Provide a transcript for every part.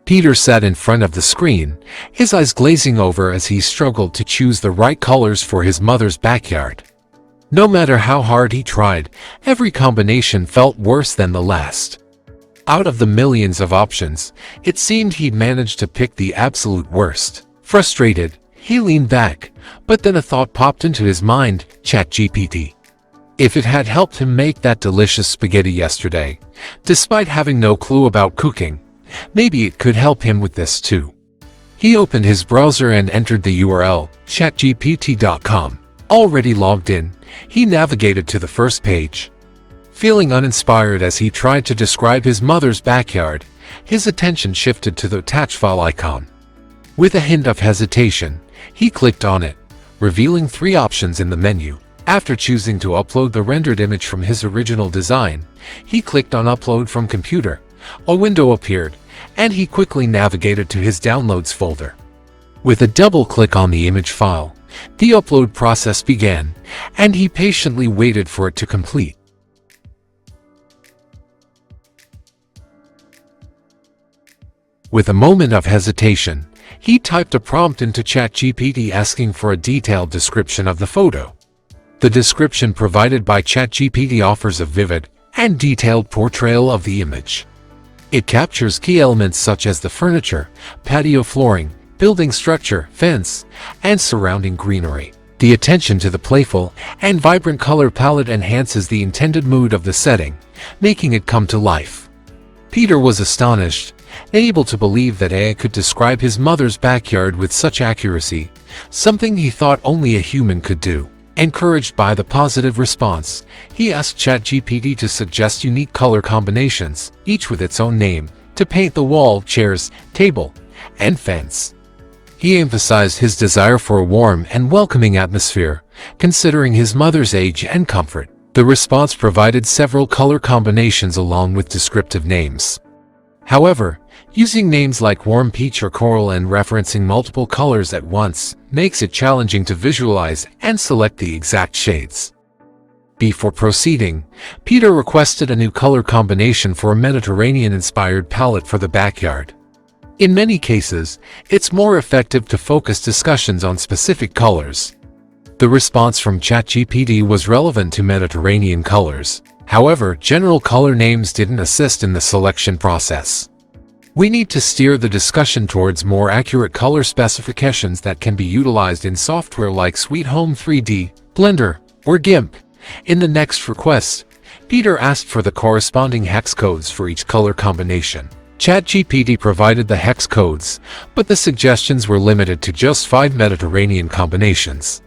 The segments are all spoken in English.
Peter sat in front of the screen, his eyes glazing over as he struggled to choose the right colors for his mother's backyard. No matter how hard he tried, every combination felt worse than the last. Out of the millions of options, it seemed he'd managed to pick the absolute worst. Frustrated, he leaned back, but then a thought popped into his mind: ChatGPT. If it had helped him make that delicious spaghetti yesterday, despite having no clue about cooking, maybe it could help him with this too. He opened his browser and entered the URL, chatgpt.com. Already logged in, he navigated to the first page. Feeling uninspired as he tried to describe his mother's backyard, his attention shifted to the attach file icon. With a hint of hesitation, he clicked on it, revealing 3 options in the menu. After choosing to upload the rendered image from his original design, he clicked on Upload from Computer. A window appeared, and he quickly navigated to his Downloads folder. With a double click on the image file, the upload process began, and he patiently waited for it to complete. With a moment of hesitation, he typed a prompt into ChatGPT asking for a detailed description of the photo. The description provided by ChatGPT offers a vivid and detailed portrayal of the image. It captures key elements such as the furniture, patio flooring, building structure, fence, and surrounding greenery. The attention to the playful and vibrant color palette enhances the intended mood of the setting, making it come to life. Peter was astonished, unable to believe that AI could describe his mother's backyard with such accuracy, something he thought only a human could do. Encouraged by the positive response, he asked ChatGPT to suggest unique color combinations, each with its own name, to paint the wall, chairs, table, and fence. He emphasized his desire for a warm and welcoming atmosphere, considering his mother's age and comfort. The response provided several color combinations along with descriptive names. However, using names like warm peach or coral and referencing multiple colors at once makes it challenging to visualize and select the exact shades. Before proceeding, Peter requested a new color combination for a Mediterranean-inspired palette for the backyard. In many cases, it's more effective to focus discussions on specific colors. The response from ChatGPT was relevant to Mediterranean colors. However, general color names didn't assist in the selection process. We need to steer the discussion towards more accurate color specifications that can be utilized in software like Sweet Home 3D, Blender, or GIMP. In the next request, Peter asked for the corresponding hex codes for each color combination. ChatGPT provided the hex codes, but the suggestions were limited to just 5 Mediterranean combinations.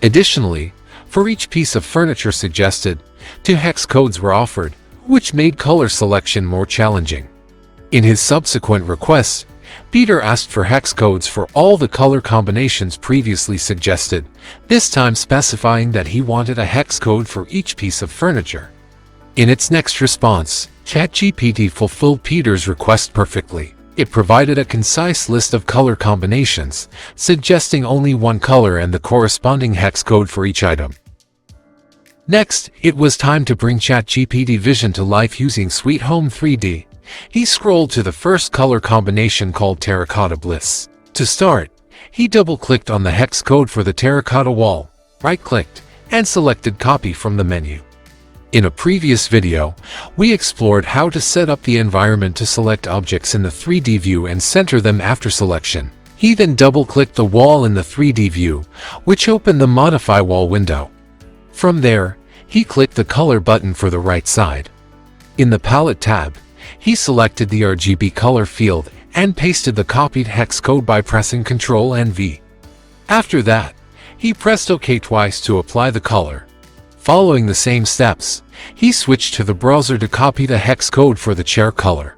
Additionally, for each piece of furniture suggested, 2 hex codes were offered, which made color selection more challenging. In his subsequent requests, Peter asked for hex codes for all the color combinations previously suggested, this time specifying that he wanted a hex code for each piece of furniture. In its next response, ChatGPT fulfilled Peter's request perfectly. It provided a concise list of color combinations, suggesting only one color and the corresponding hex code for each item. Next, it was time to bring ChatGPT Vision to life using Sweet Home 3D. He scrolled to the first color combination called Terracotta Bliss. To start, he double-clicked on the hex code for the terracotta wall, right-clicked, and selected Copy from the menu. In a previous video, we explored how to set up the environment to select objects in the 3D view and center them after selection. He then double-clicked the wall in the 3D view, which opened the Modify Wall window. From there, he clicked the color button for the right side. In the Palette tab, he selected the RGB color field and pasted the copied hex code by pressing Ctrl and V. After that, he pressed OK twice to apply the color. Following the same steps, he switched to the browser to copy the hex code for the chair color.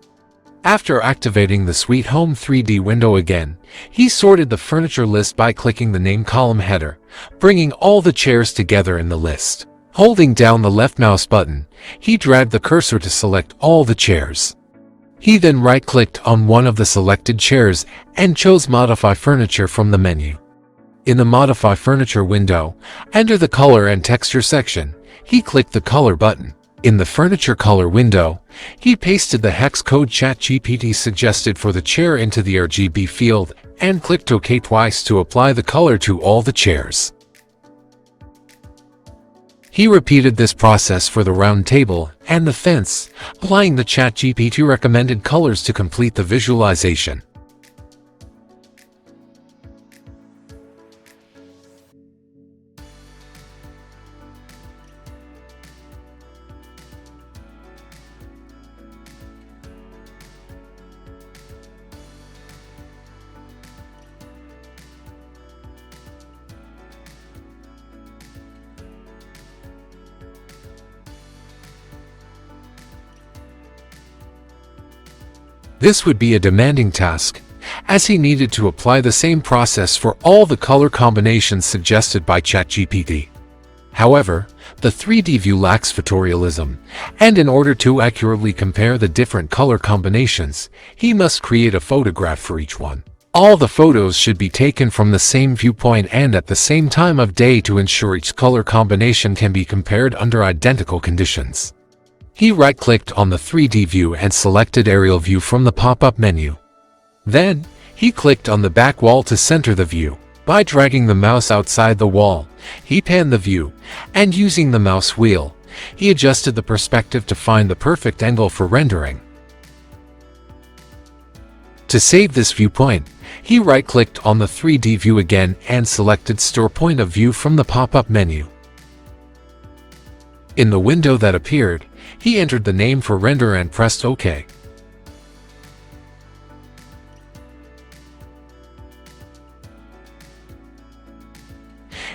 After activating the Sweet Home 3D window again, he sorted the furniture list by clicking the name column header, bringing all the chairs together in the list. Holding down the left mouse button, he dragged the cursor to select all the chairs. He then right-clicked on one of the selected chairs and chose Modify Furniture from the menu. In the Modify Furniture window, under the Color and Texture section, he clicked the Color button. In the furniture color window, he pasted the hex code ChatGPT suggested for the chair into the RGB field and clicked OK twice to apply the color to all the chairs. He repeated this process for the round table and the fence, applying the ChatGPT recommended colors to complete the visualization. This would be a demanding task, as he needed to apply the same process for all the color combinations suggested by ChatGPT. However, the 3D view lacks photorealism, and in order to accurately compare the different color combinations, he must create a photograph for each one. All the photos should be taken from the same viewpoint and at the same time of day to ensure each color combination can be compared under identical conditions. He right-clicked on the 3D view and selected aerial view from the pop-up menu. Then, he clicked on the back wall to center the view. By dragging the mouse outside the wall, he panned the view, and using the mouse wheel, he adjusted the perspective to find the perfect angle for rendering. To save this viewpoint, he right-clicked on the 3D view again and selected Store Point of View from the pop-up menu. In the window that appeared, he entered the name for render and pressed OK.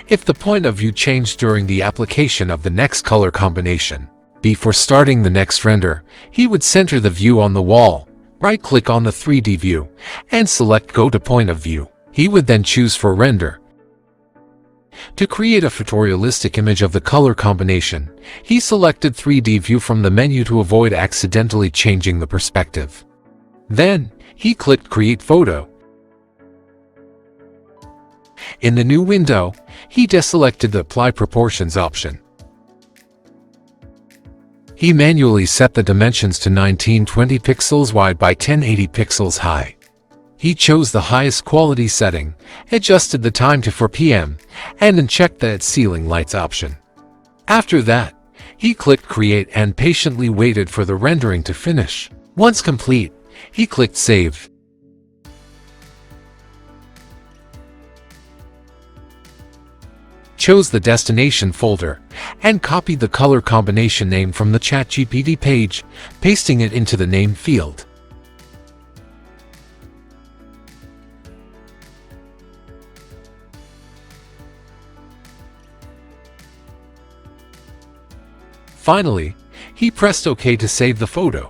If the point of view changed during the application of the next color combination, before starting the next render, he would center the view on the wall, right-click on the 3D view, and select Go to Point of View. He would then choose for render. To create a photorealistic image of the color combination, he selected 3D view from the menu to avoid accidentally changing the perspective. Then, he clicked Create Photo. In the new window, he deselected the Apply Proportions option. He manually set the dimensions to 1920 pixels wide by 1080 pixels high. He chose the highest quality setting, adjusted the time to 4 p.m., and unchecked the Add Ceiling Lights option. After that, he clicked Create and patiently waited for the rendering to finish. Once complete, he clicked Save. Chose the destination folder, and copied the color combination name from the ChatGPT page, pasting it into the name field. Finally, he pressed OK to save the photo.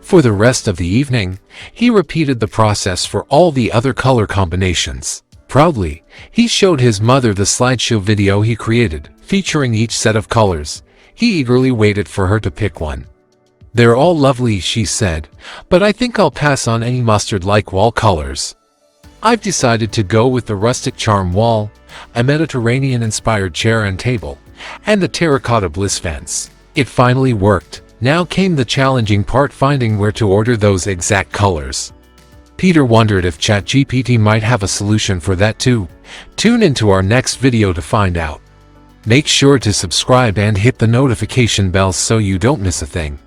For the rest of the evening, he repeated the process for all the other color combinations. Proudly, he showed his mother the slideshow video he created, featuring each set of colors. He eagerly waited for her to pick one. "They're all lovely," she said, "but I think I'll pass on any mustard-like wall colors. I've decided to go with the rustic charm wall, a Mediterranean-inspired chair and table, and the terracotta bliss fence." It finally worked. Now came the challenging part, finding where to order those exact colors. Peter wondered if ChatGPT might have a solution for that too. Tune into our next video to find out. Make sure to subscribe and hit the notification bell so you don't miss a thing.